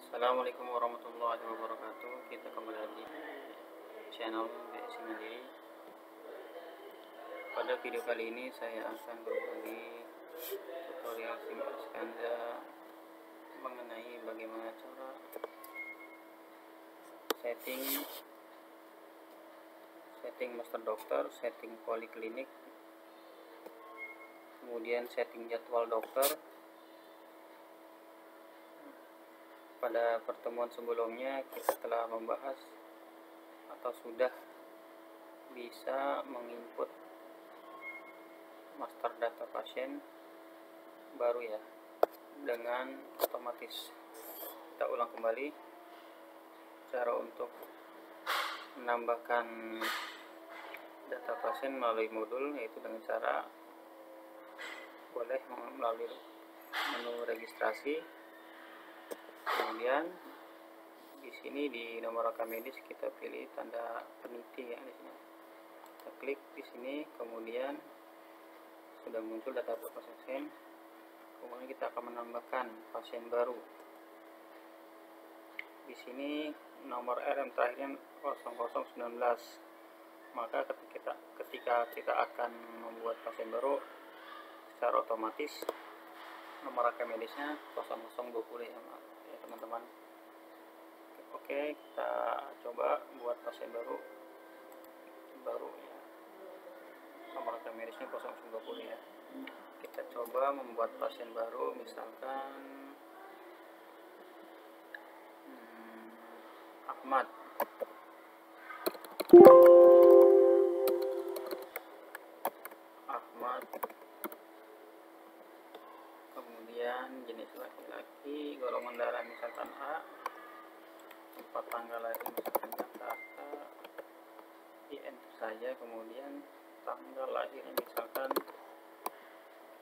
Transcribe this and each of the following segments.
Assalamualaikum warahmatullahi wabarakatuh. Kita kembali lagi di channel BSI Mandiri. Pada video kali ini saya akan berbagi tutorial SIM Ascanza mengenai bagaimana cara setting master dokter, setting poliklinik, kemudian setting jadwal dokter. Pada pertemuan sebelumnya kita telah membahas atau sudah bisa menginput master data pasien baru ya dengan otomatis. Kita ulang kembali cara untuk menambahkan data pasien melalui modul, yaitu dengan cara boleh melalui menu registrasi. Kemudian di sini di nomor rekam medis kita pilih tanda peniti ya di sini. Kita klik di sini, kemudian sudah muncul data pasien. Kemudian kita akan menambahkan pasien baru. Di sini nomor RM terakhirnya 0019. Maka ketika kita akan membuat pasien baru, secara otomatis nomor rekam medisnya 0020 ya teman-teman. Oke, kita coba buat pasien baru ya. Nomor rekam medisnya 0020 ya. Kita coba membuat pasien baru, misalkan Ahmad. Kemudian jenis laki-laki, golongan darah misalkan A, tempat tanggal lahir misalkan Jakarta, di enter saja. Kemudian tanggal lahirnya misalkan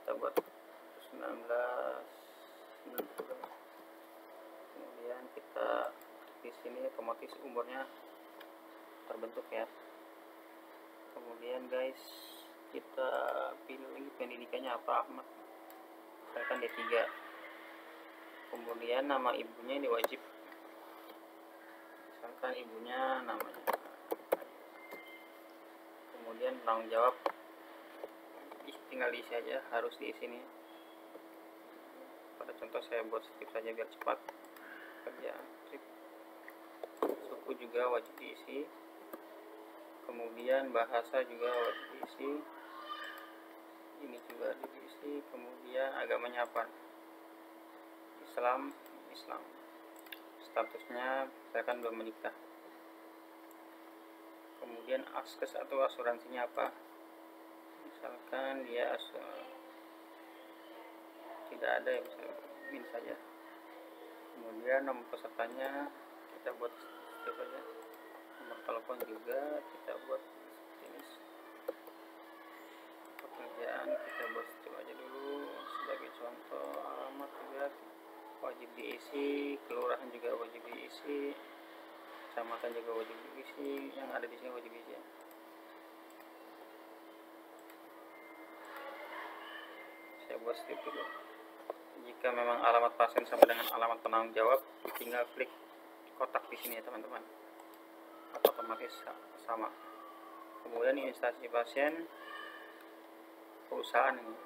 kita buat 1990. Kemudian kita di sini otomatis umurnya terbentuk ya. Kemudian guys, kita pilih lagi pendidikannya apa, Ahmad, misalkan D3. Kemudian nama ibunya ini wajib, misalkan ibunya namanya. Kemudian tanggung jawab tinggal diisi aja, harus diisi nih. Pada contoh saya buat skip saja biar cepat. Kerjaan skip. Suku juga wajib diisi. Kemudian bahasa juga wajib diisi. Ini juga diisi. Kemudian agamanya apa? Islam. Statusnya misalkan belum menikah. Kemudian akses atau asuransinya apa? Misalkan dia tidak ada ya, misalkan min saja. Kemudian nomor pesertanya kita buat skip aja. Nomor telepon juga kita buat jenis. Pekerjaan kita buat skip aja dulu sebagai contoh. Alamat juga wajib diisi, kelurahan juga wajib diisi, kecamatan juga wajib diisi, yang ada di sini wajib diisi. Saya buat skip dulu. Jika memang alamat pasien sama dengan alamat penanggung jawab, tinggal klik kotak di sini ya teman-teman, otomatis sama. Kemudian instansi pasien, perusahaan ini.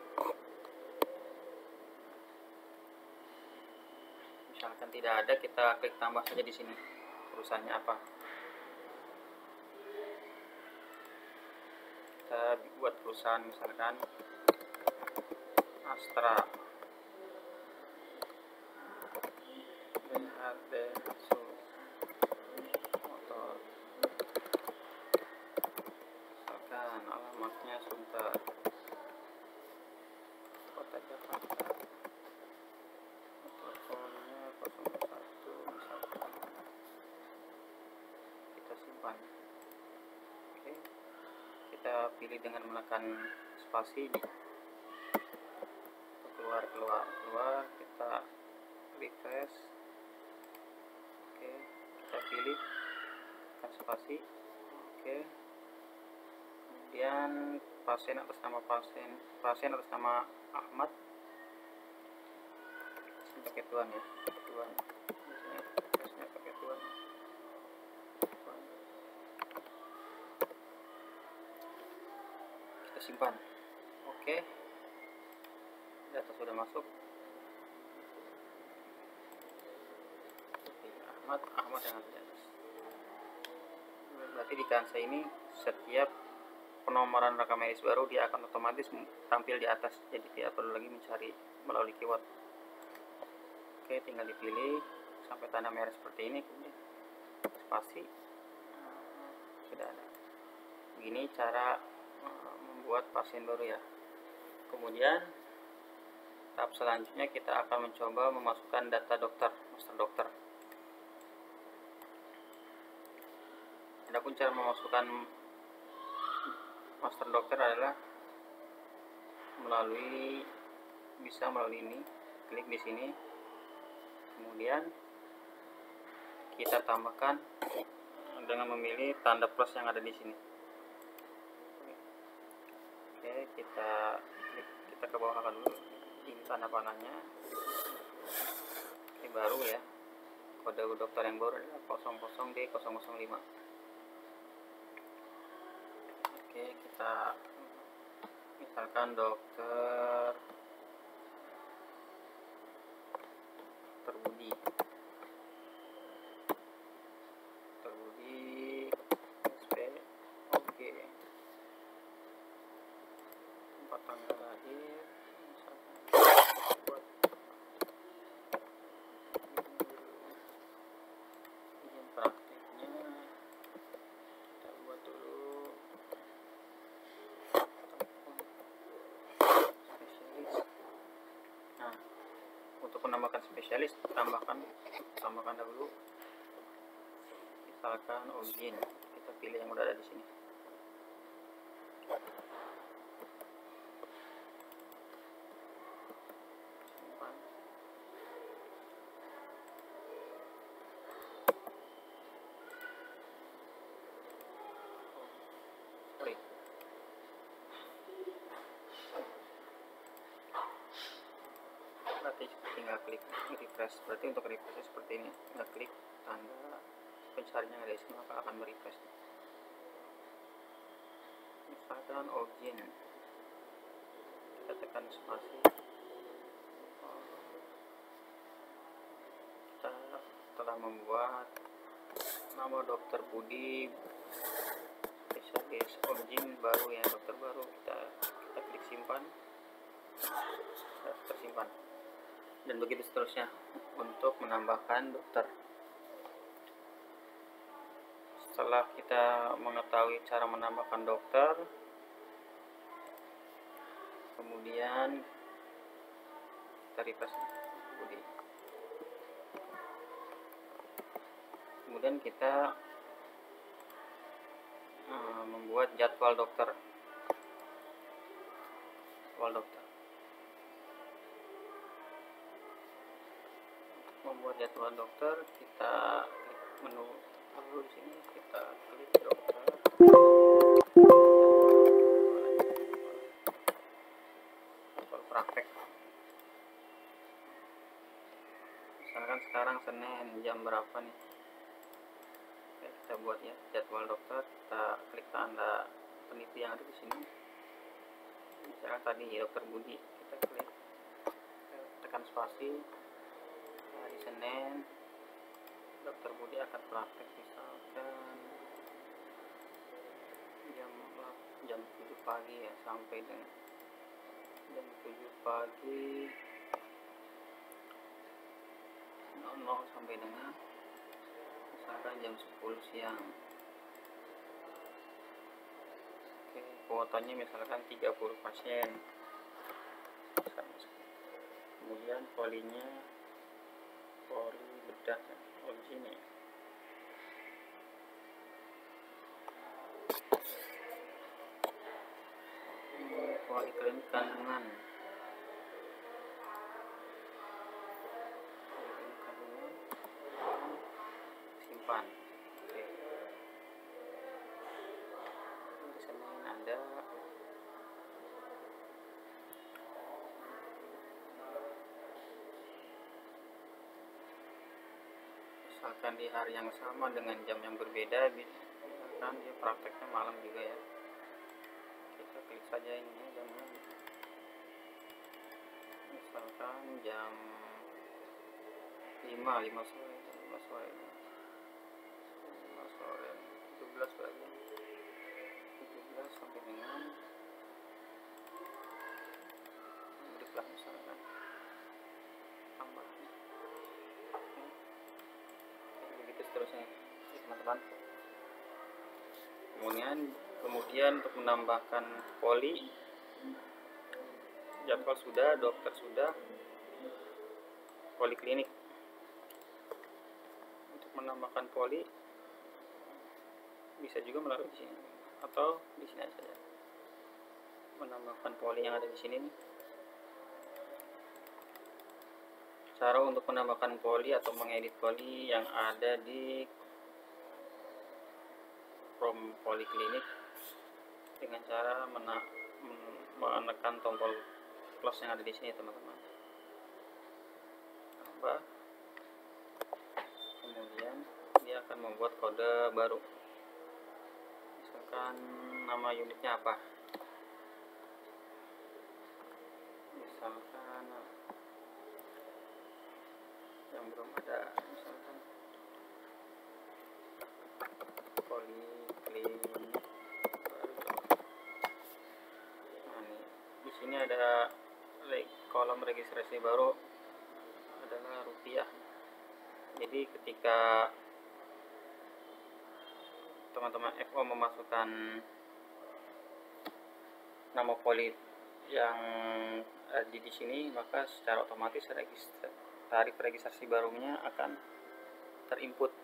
Misalkan tidak ada, kita klik tambah saja di sini perusahaannya apa. Kita buat perusahaan misalkan Astra, BHD, Motor, misalkan alamatnya Sunter, Kota Jakarta, teleponnya 01 misalkan. Kita simpan. Oke, kita pilih dengan menekan spasi di keluar, kita refresh. Oke, kita pilih tekan spasi. Oke, kemudian pasien atas nama Ahmad sampai kita tuan ya, tuan biasanya tesnya pakai tuan. Kita simpan. Oke, data sudah masuk. Ahmad yang ada di atas. Berarti di Kansa ini setiap penomoran rekam medis baru dia akan otomatis tampil di atas, jadi tidak perlu lagi mencari melalui keyword. Oke, tinggal dipilih sampai tanda merah seperti ini, kemudian spasi, sudah ada. Begini cara membuat pasien baru ya. Kemudian tahap selanjutnya kita akan mencoba memasukkan data dokter, master dokter. Adapun cara memasukkan master dokter adalah bisa melalui ini, klik di sini, kemudian kita tambahkan dengan memilih tanda plus yang ada di sini. Oke, kita ke bawah dulu, ini tanda panahnya. Ini baru ya, kode dokter yang baru adalah 00D005. Oke, kita misalkan dokter Budi SP. Oke, tempat tanggal lahir misalkan buat izin prakteknya kita buat dulu spesialis. Nah, untuk menambahkan spesialis tambahkan dahulu misalkan Ogin, kita pilih yang udah ada di sini. Simpan. Berarti tinggal klik refresh. Berarti untuk refresh seperti ini, tinggal klik tanda pencarian yang ada di sini maka akan merefresh. Misalkan Ogin, kita tekan spasi. Kita telah membuat nama dokter Budi, spesialis Ogin baru ya, dokter baru. Kita klik simpan, tersimpan. Dan begitu seterusnya untuk menambahkan dokter. Setelah kita mengetahui cara menambahkan dokter, kemudian kita refresh Budi. Kemudian kita membuat jadwal dokter. Membuat jadwal dokter, kita klik menu dulu di sini, kita klik dokter. Jadwal praktek. Misalkan sekarang Senin jam berapa nih? Oke, kita buat ya jadwal dokter. Kita klik tanda peneliti yang ada di sini. Misalkan tadi dokter Budi, kita klik, tekan spasi. Hari Senin dokter Budi akan praktek misalkan jam 7 pagi ya, sampai dengan jam 7 pagi 00 sampai dengan misalkan jam 10 siang. Oke, kuotanya misalkan 30 pasien. Kemudian polinya poli bedah di sini. Poli klinik kandungan. Simpan. Oke. Di sini ada misalkan di hari yang sama dengan jam yang berbeda, misalkan dia prakteknya malam juga ya, kita klik saja ini ya, jamnya misalkan jam 5 sore 5 sore 17 berarti 17 sampai dengan berikutlah misalkan tambah begitu seterusnya ya, teman-teman. Kemudian untuk menambahkan poli, jadwal sudah, dokter sudah, poliklinik. Untuk menambahkan poli bisa juga melalui sini atau di sini saja. Menambahkan poli yang ada di sini nih. Cara untuk menambahkan poli atau mengedit poli yang ada di Chrome Poliklinik dengan cara menekan tombol plus yang ada di sini, teman-teman. Tambah. Kemudian dia akan membuat kode baru. Misalkan nama unitnya apa? Misalkan yang belum ada, misalkan poliklinik baru. Nah, di sini ada kolom registrasi baru adalah rupiah. Jadi ketika teman-teman FO memasukkan nama poli yang ada di sini, maka secara otomatis tarif registrasi barunya akan include.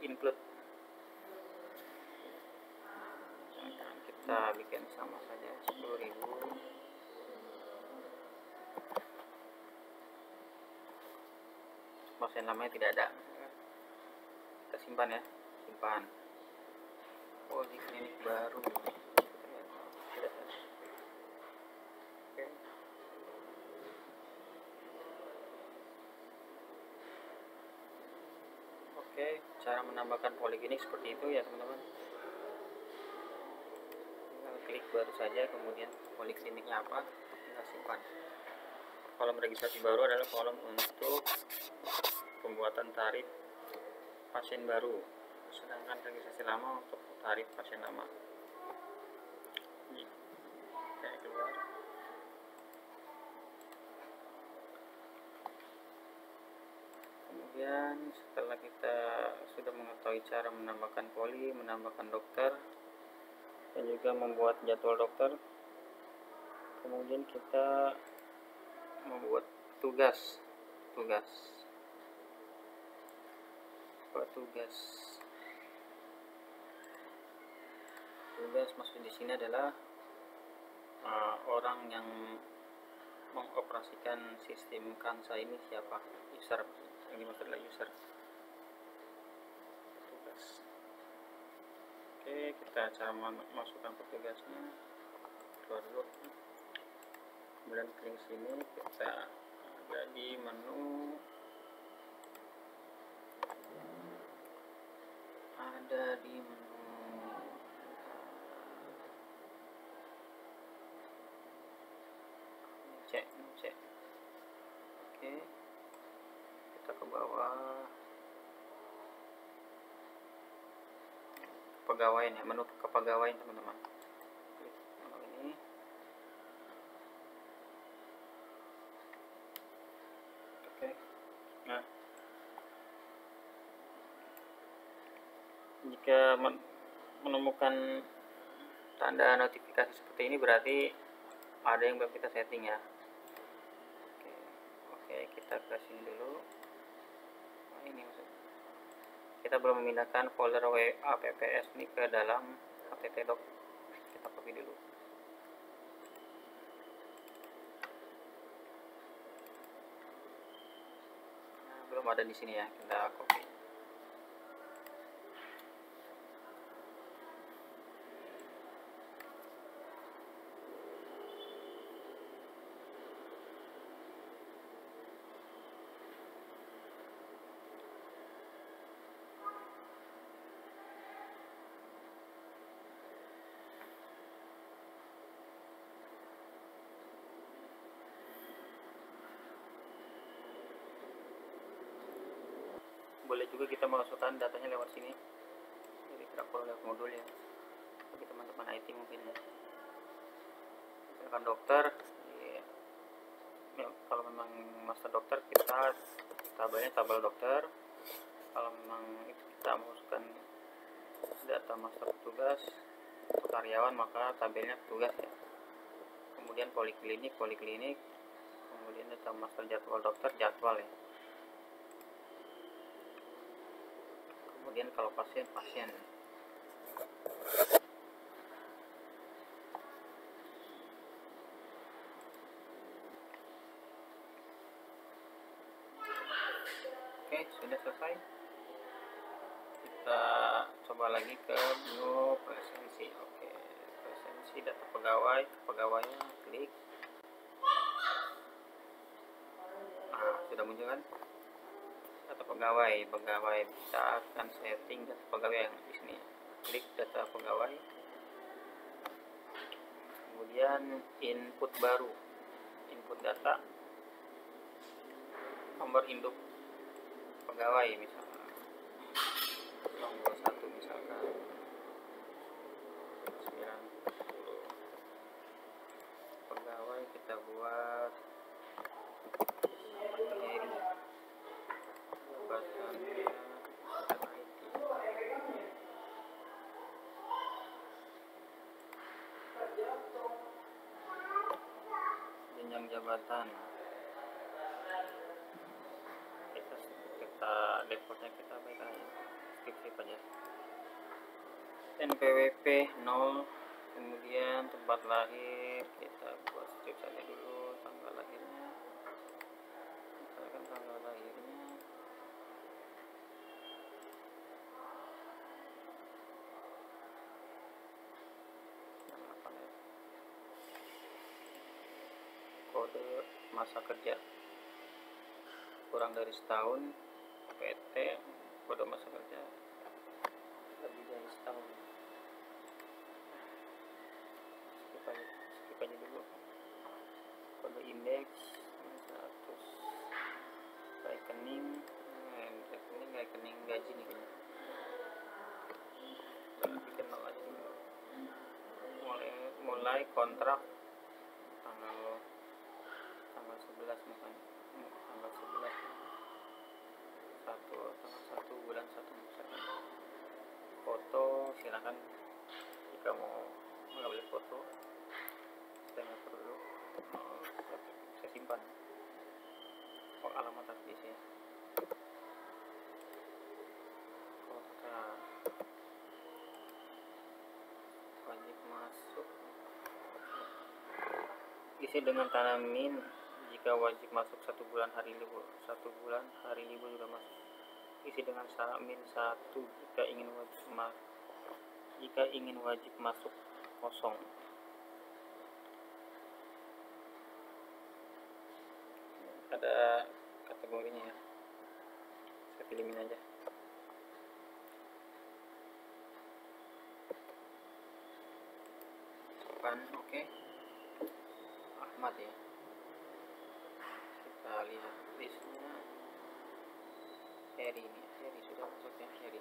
Kita bikin sama saja 10.000. Pasien namanya tidak ada, kita simpan ya, simpan poliklinik baru. Oke, cara menambahkan poliklinik seperti itu ya, teman-teman. Tinggal klik baru saja, kemudian polikliniknya apa, tinggal simpan. Kolom registrasi baru adalah kolom untuk pembuatan tarif pasien baru, sedangkan registrasi lama untuk tarif pasien lama. Oke, keluar. Kemudian setelah kita sudah mengetahui cara menambahkan poli, menambahkan dokter, dan juga membuat jadwal dokter, kemudian kita membuat tugas maksud di sini adalah orang yang mengoperasikan sistem Kansa ini siapa? User, yang dimaksud adalah user. Tugas. Oke, kita cara masukkan petugasnya, keluar dulu, kemudian klik sini, kita ada di menu, cek. Oke, kita ke bawah, pegawaian ya, menu kepegawaian, teman-teman. Klik menu ini. Oke, nah jika menemukan tanda notifikasi seperti ini, berarti ada yang belum kita setting ya. Oke, kita ke sini dulu. Nah, ini maksudnya kita belum memindahkan folder apps ini ke dalam httdoc. Kita copy dulu. Nah, belum ada di sini ya, kita copy. boleh juga kita masukkan datanya lewat sini, jadi tidak perlu lewat modul ya, bagi teman-teman IT mungkin ya. Misalkan dokter ya, kalau memang master dokter kita tabelnya tabel dokter. Kalau memang kita masukkan data master petugas atau karyawan, maka tabelnya petugas ya. Kemudian poliklinik, kemudian data master jadwal dokter, jadwal ya. Kemudian kalau pasien. Oke, sudah selesai. Kita coba lagi ke menu presensi. Oke, presensi data pegawainya klik. Nah, sudah muncul kan? Data pegawai bisa akan setting data pegawai yang di sini. Klik data pegawai. Kemudian input baru, input data, nomor induk pegawai misalkan 01 misalkan 90. Pegawai kita buat Heri, jabatannya IT. Jenjang jabatan kita defaultnya kita baikkan aja, skip aja. NPWP 0. Kemudian tempat lahir kita buat strip saja dulu, tanggal lahirnya misalkan tanggal lahirnya apa ya, kode masa kerja kurang dari setahun, PT kode masa kerja lebih dari setahun. Skip aja dulu. Kode indeks 100, rekening gaji nih kayaknya. Bikin nol aja dulu. Mulai kontrak tanggal 11 misalnya, tanggal 11 tanggal 1 bulan 1 misalkan. Foto silakan jika mau mengambil foto, saya nggak perlu, saya simpan. Alamat habis ya. Kota wajib masuk, isi dengan tanda min jika wajib masuk 1 bulan hari libur, 1 bulan hari libur juga masuk. Isi dengan min 1 jika ingin wajib masuk kosong. Ada kategorinya ya, saya pilih min aja. Oke. Ahmad ya, kita lihat listnya. Heri sudah masuk ya, Heri.